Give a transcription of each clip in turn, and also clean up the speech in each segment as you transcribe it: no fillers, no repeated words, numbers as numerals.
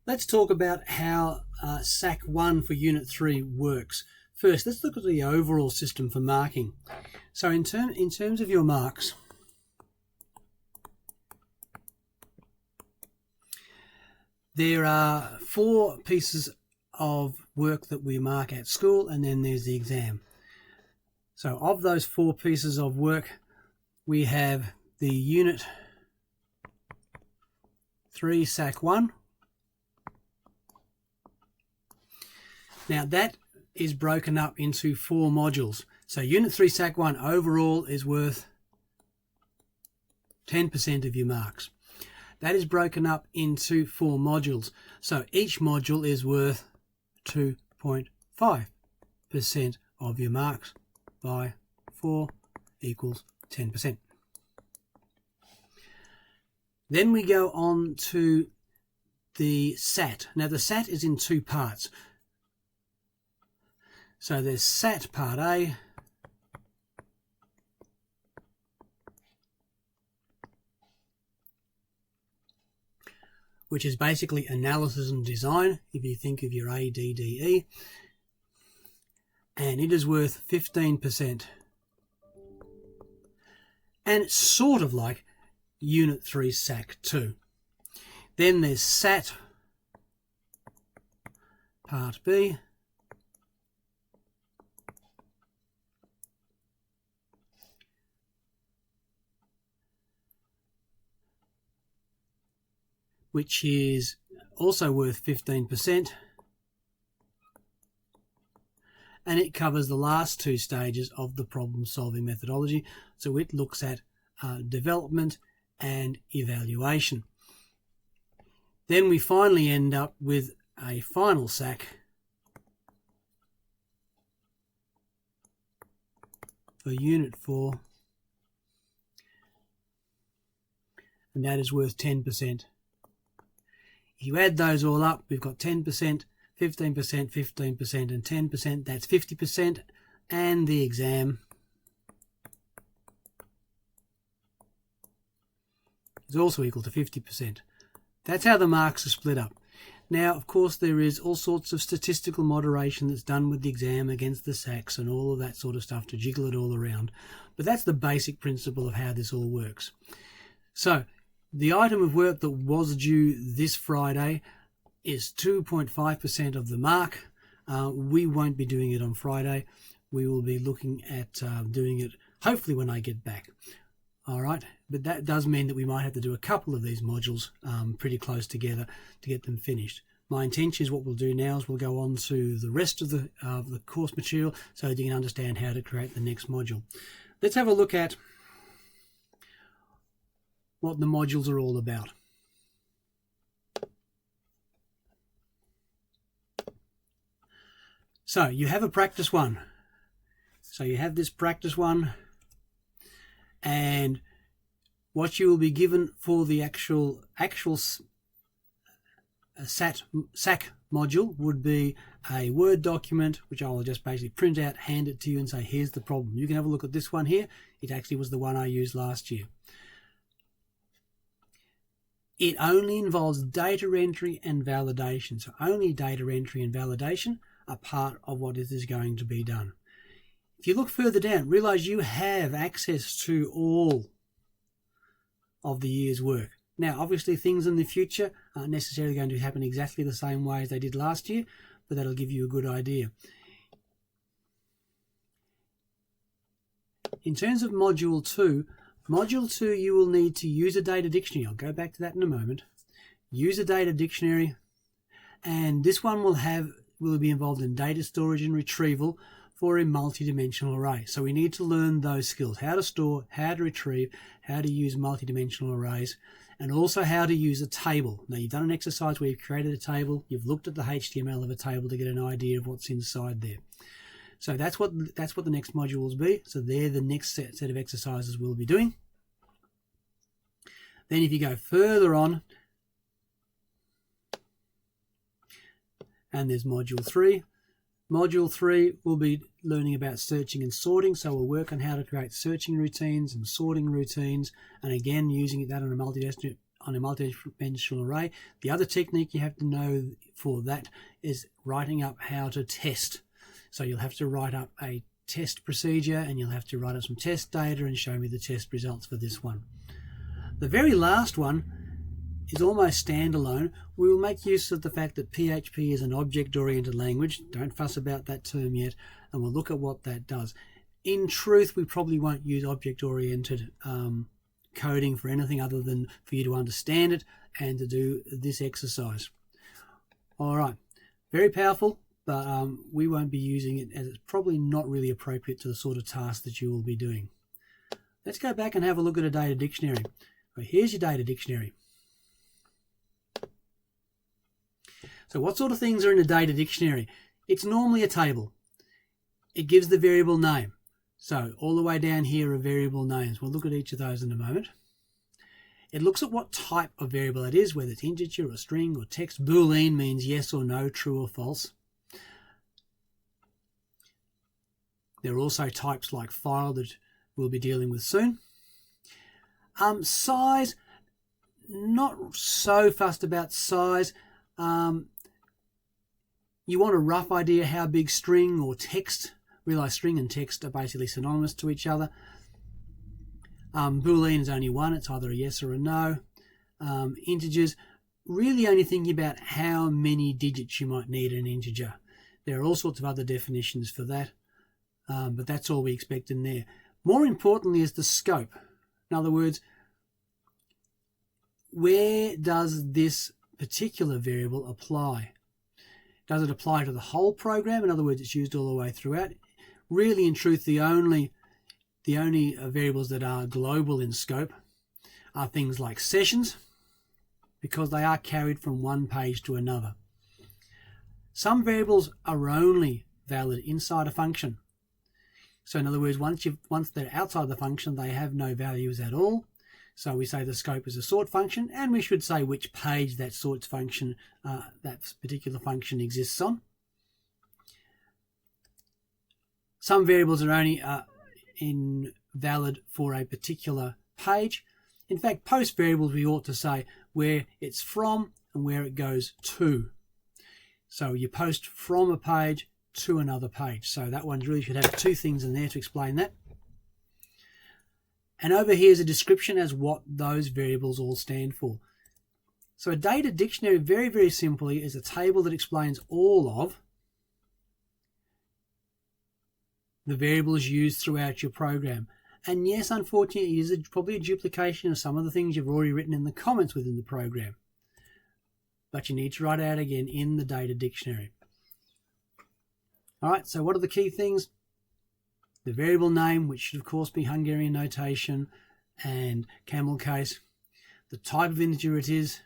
Let's talk about how SAC 1 for Unit 3 works. First, let's look at the overall system for marking. So in terms of your marks, there are 4 pieces of work that we mark at school, and then there's the exam. So of those 4 pieces of work, we have the Unit 3 SAC 1. Now that is broken up into 4 modules. So Unit 3 SAC 1 overall is worth 10% of your marks. That is broken up into 4 modules. So each module is worth 2.5% of your marks by 4 equals 10%. Then we go on to the SAT. Now the SAT is in 2 parts. So there's SAT Part A, which is basically analysis and design, if you think of your ADDE, and it is worth 15%. And it's sort of like Unit 3 SAC 2. Then there's SAT Part B, which is also worth 15%, and it covers the last 2 stages of the problem-solving methodology. So it looks at development and evaluation. Then we finally end up with a final SAC for Unit 4, and that is worth 10%. If you add those all up, we've got 10%, 15%, 15%, and 10%. That's 50%. And the exam is also equal to 50%. That's how the marks are split up. Now, of course, there is all sorts of statistical moderation that's done with the exam against the SACs and all of that sort of stuff to jiggle it all around. But that's the basic principle of how this all works. So, the item of work that was due this Friday is 2.5% of the mark. We won't be doing it on Friday. We will be looking at doing it hopefully when I get back. All right, but that does mean that we might have to do a couple of these modules pretty close together to get them finished. My intention is what we'll do now is we'll go on to the rest of the course material so that you can understand how to create the next module. Let's have a look at what the modules are all about. So you have a practice 1. So you have this practice 1, and what you will be given for the actual SAC module would be a Word document, which I will just basically print out, hand it to you and say, here's the problem. You can have a look at this one here. It actually was the one I used last year. It only involves data entry and validation. So only data entry and validation are part of what is going to be done. If you look further down, realize you have access to all of the year's work. Now, obviously, things in the future aren't necessarily going to happen exactly the same way as they did last year, but that'll give you a good idea. In terms of Module 2, you will need to use a data dictionary. I'll go back to that in a moment. Use a data dictionary, and this one will be involved in data storage and retrieval for a multi-dimensional array. So we need to learn those skills: how to store, how to retrieve, how to use multi-dimensional arrays, and also how to use a table. Now, you've done an exercise where you've created a table, you've looked at the HTML of a table to get an idea of what's inside there. So that's what the next module will be. So they're the next set of exercises we'll be doing. Then if you go further on, and there's Module 3. Module 3 will be learning about searching and sorting. So we'll work on how to create searching routines and sorting routines, and again using that on a on a multi-dimensional array. The other technique you have to know for that is writing up how to test. So you'll have to write up a test procedure, and you'll have to write up some test data and show me the test results for this one. The very last one is almost standalone. We will make use of the fact that PHP is an object-oriented language. Don't fuss about that term yet, and we'll look at what that does. In truth, we probably won't use object-oriented coding for anything other than for you to understand it and to do this exercise. All right, very powerful, but we won't be using it, as it's probably not really appropriate to the sort of task that you will be doing. Let's go back and have a look at a data dictionary. Well, here's your data dictionary. So what sort of things are in a data dictionary? It's normally a table. It gives the variable name. So all the way down here are variable names. We'll look at each of those in a moment. It looks at what type of variable it is, whether it's integer or string or text. Boolean means yes or no, true or false. There are also types like file that we'll be dealing with soon. Size, not so fussed about size. You want a rough idea how big string or text. Realize string and text are basically synonymous to each other. Boolean is only one. It's either a yes or a no. Integers, really only thinking about how many digits you might need in an integer. There are all sorts of other definitions for that, but that's all we expect in there. More importantly is the scope. In other words, where does this particular variable apply? Does it apply to the whole program? In other words, it's used all the way throughout. Really, in truth, the only variables that are global in scope are things like sessions, because they are carried from one page to another. Some variables are only valid inside a function. So in other words, once they're outside the function, they have no values at all. So we say the scope is a sort function, and we should say which page that sorts function, that particular function exists on. Some variables are only valid for a particular page. In fact, post variables we ought to say where it's from and where it goes to. So you post from a page to another page. So that one really should have two things in there to explain that. And over here is a description as what those variables all stand for. So a data dictionary, very, very simply, is a table that explains all of the variables used throughout your program. And yes, unfortunately, it is probably a duplication of some of the things you've already written in the comments within the program. But you need to write it out again in the data dictionary. All right, so what are the key things? The variable name, which should of course be Hungarian notation and camel case. The type of integer it is.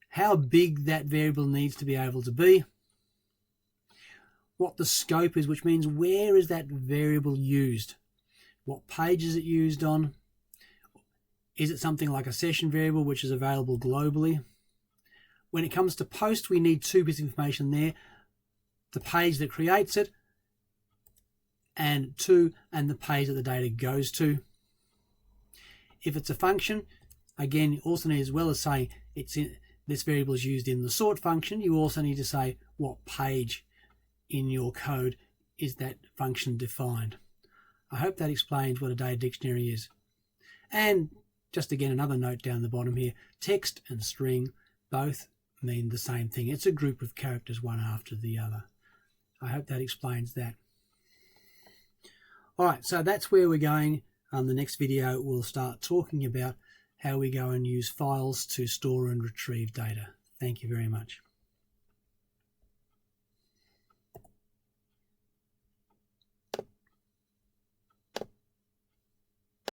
How big that variable needs to be able to be. What the scope is, which means where is that variable used? What page is it used on? Is it something like a session variable which is available globally? When it comes to post, we need two bits of information there. The page that creates it, and the page that the data goes to. If it's a function, again, you also need, as well as saying this variable is used in the sort function, you also need to say what page in your code is that function defined. I hope that explains what a data dictionary is. And just again, another note down the bottom here, text and string both mean the same thing. It's a group of characters one after the other. I hope that explains that. All right, so that's where we're going. The next video, we'll start talking about how we go and use files to store and retrieve data. Thank you very much.